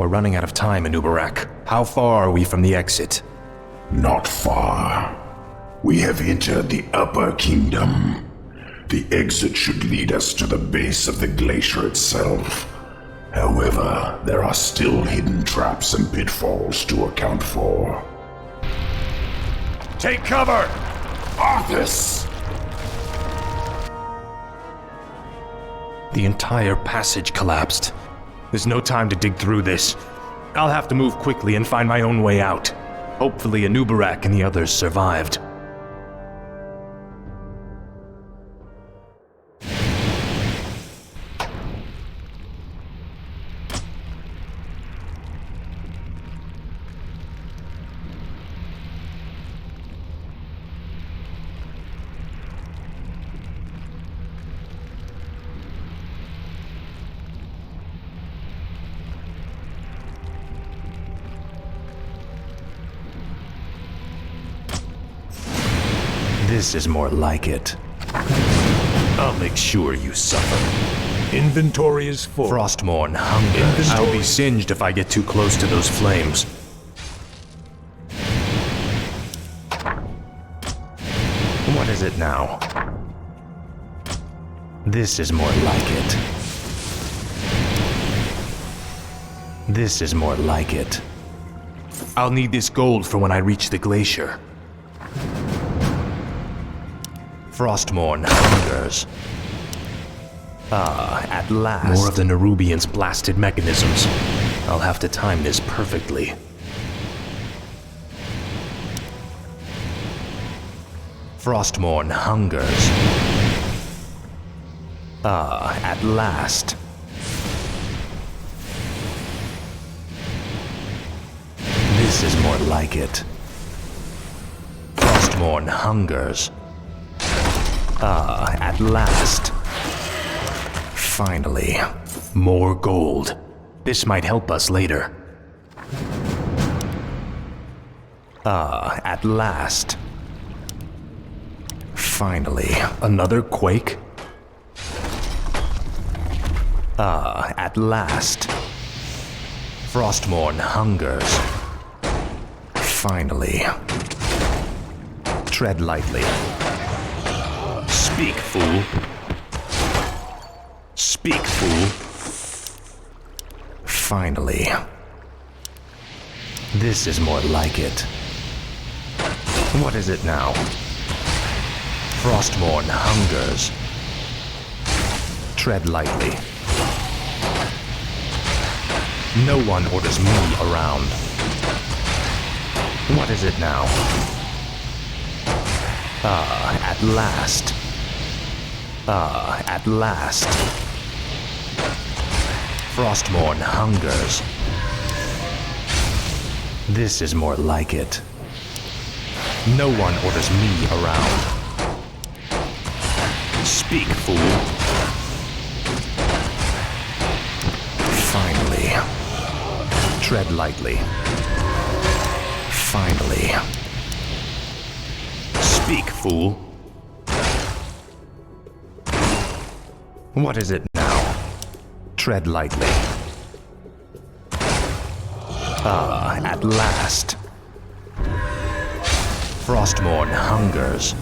We're running out of time, Anubarak. How far are we from the exit? Not far. We have entered the Upper Kingdom. The exit should lead us to the base of the glacier itself. However, there are still hidden traps and pitfalls to account for. Take cover! Arthas! The entire passage collapsed. There's no time to dig through this. I'll have to move quickly and find my own way out. Hopefully Anubarak and the others survived. This is more like it. I'll make sure you suffer. Inventory is full. Frostmourne hungers. I'll be singed if I get too close to those flames. What is it now? This is more like it. This is more like it. I'll need this gold for when I reach the glacier. Frostmourne hungers. Ah, at last. More of the Nerubian's blasted mechanisms. I'll have to time this perfectly. Frostmourne hungers. Ah, at last. This is more like it. Frostmourne hungers. Ah, at last. Finally. More gold. This might help us later. Ah, at last. Finally. Another quake? Ah, at last. Frostmourne hungers. Finally. Tread lightly. Speak, fool. Speak, fool. Finally. This is more like it. What is it now? Frostmourne hungers. Tread lightly. No one orders me around. What is it now? Ah, at last. Ah, at last. Frostmourne hungers. This is more like it. No one orders me around. Speak, fool. Finally. Tread lightly. Finally. Speak, fool. What is it now? Tread lightly. Ah, at last. Frostmourne hungers.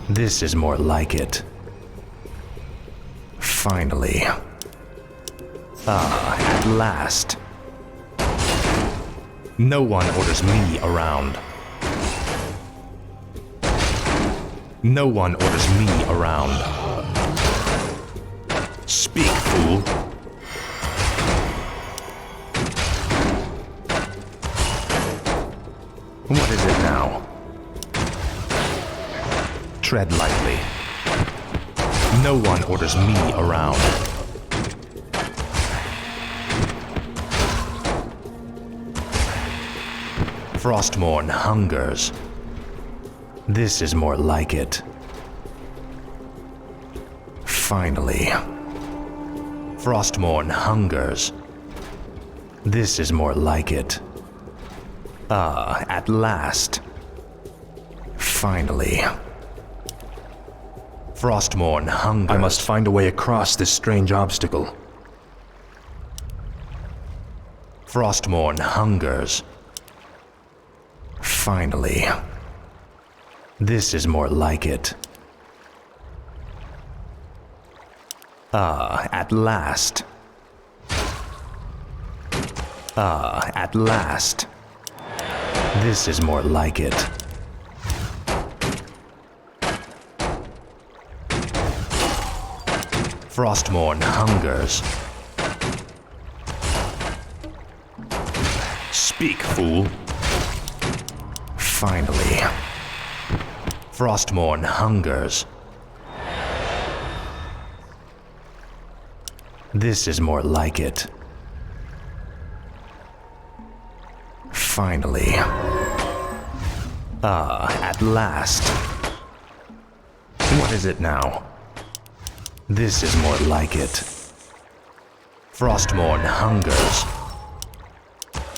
This is more like it. Finally. Ah, at last. No one orders me around. No one orders me around. Speak, fool. What is it now? Tread lightly. No one orders me around. Frostmourne hungers. This is more like it. Finally. Frostmourne hungers. This is more like it. Ah, at last. Finally. Frostmourne hungers. I must find a way across this strange obstacle. Frostmourne hungers. Finally. This is more like it. At last. At last. This is more like it. Frostmourne hungers. Speak, fool. Finally. Frostmourne hungers. This is more like it. Finally. At last. What is it now? This is more like it. Frostmourne hungers.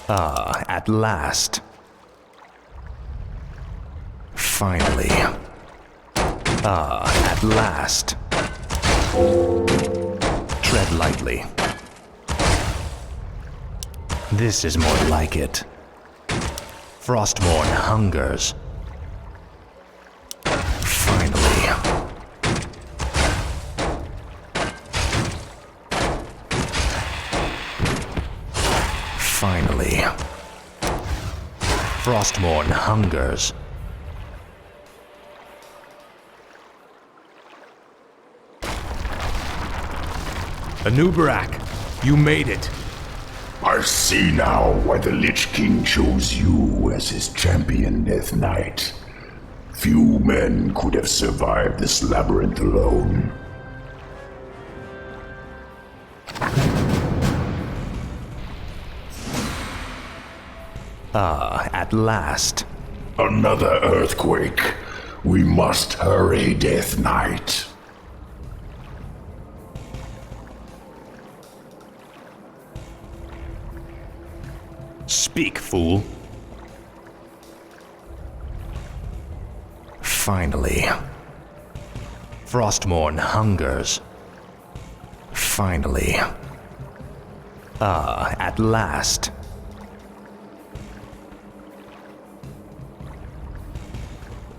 At last. Finally. At last. Tread lightly. This is more like it. Frostmourne hungers. Finally. Finally. Frostmourne hungers. Anubarak, you made it. I see now why the Lich King chose you as his champion, Death Knight. Few men could have survived this labyrinth alone. At last. Another earthquake. We must hurry, Death Knight. Speak, fool. Finally. Frostmourne hungers. Finally. At last.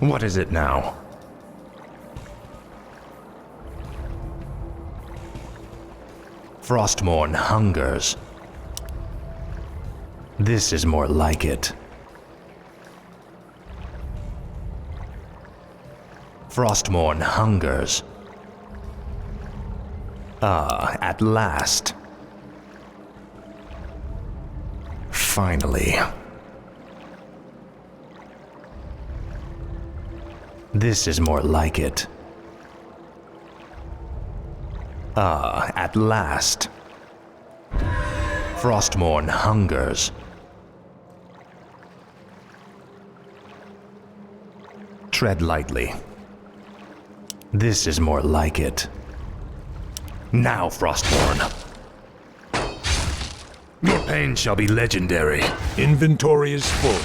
What is it now? Frostmourne hungers. This is more like it. Frostmourne hungers. At last. Finally. This is more like it. At last. Frostmourne hungers. Tread lightly. This is more like it. Now, Frostmourne. Your pain shall be legendary. Inventory is full.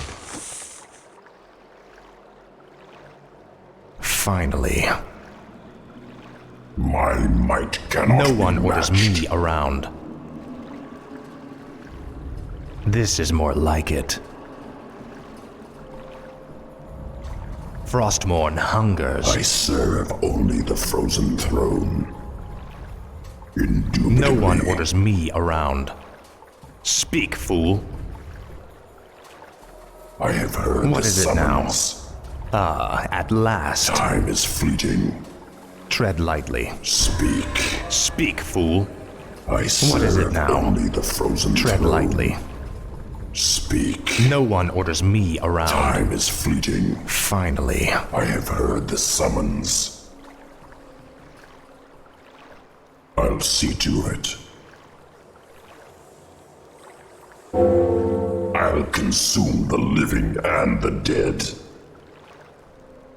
Finally. My might cannot No one be orders matched. me around. This is more like it. Frostmourne hungers. I serve only the frozen throne. Indubitably. No one orders me around. Speak, fool. I have heard What the is it now? summons. At last. Time is fleeting. Tread lightly. Speak. Speak, fool. I serve What is it now? only the frozen Tread throne. lightly. Speak. No one orders me around. Time is fleeting. Finally. I have heard the summons. I'll see to it. I'll consume the living and the dead.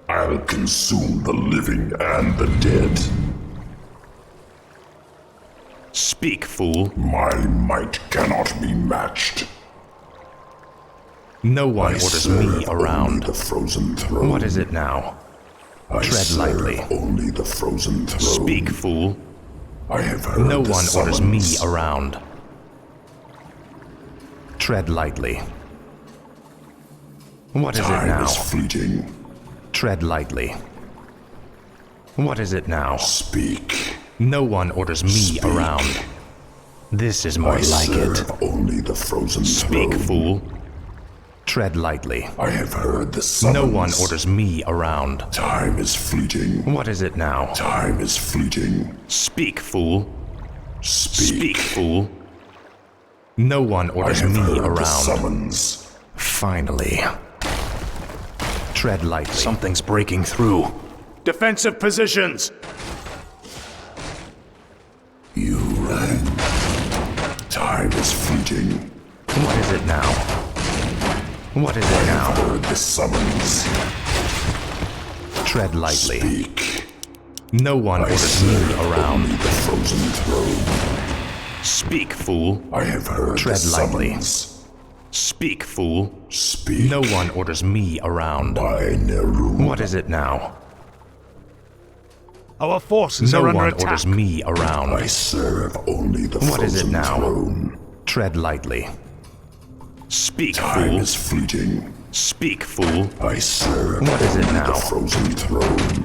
I'll consume the living and the dead. Speak, fool. My might cannot be matched. No one I orders serve me around. only the frozen throne. What is it now? I Tread serve lightly. only the frozen throne. Speak, fool. I have heard No the one orders me summons. around. Tread lightly. What is it Time now? is fleeting. Tread lightly. What is it now? Speak. No one orders me Speak. around. This is more I like it. serve only the frozen Speak, throne. fool. Tread lightly. I have heard the summons. No one orders me around. Time is fleeting. What is it now? Time is fleeting. Speak, fool. Speak. Fool. No one I orders have me heard the around. summons. Finally. Tread lightly. Something's breaking through. Defensive positions! You rang. Time is fleeting. What is it now? What is it now? Heard the summons. Tread lightly. Speak. No one orders me serve around. only the frozen throne. Speak, fool. I have heard Tread the lightly. summons. Speak, fool. Speak. No one orders me around. By Neru. What is it now? Our forces No are under one attack. orders me around. I serve only the What is it frozen now? throne. Tread lightly. Speak, Time fool. is fleeting. Speak, fool. I serve What is it only now? the frozen throne.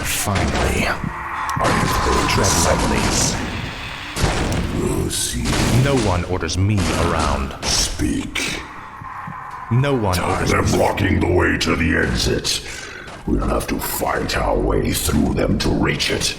Finally. I have heard Tread the lightly. summons. Lucy, No one orders me around. speak. No one orders They're me. blocking the way to the exit. We'll have to fight our way through them to reach it.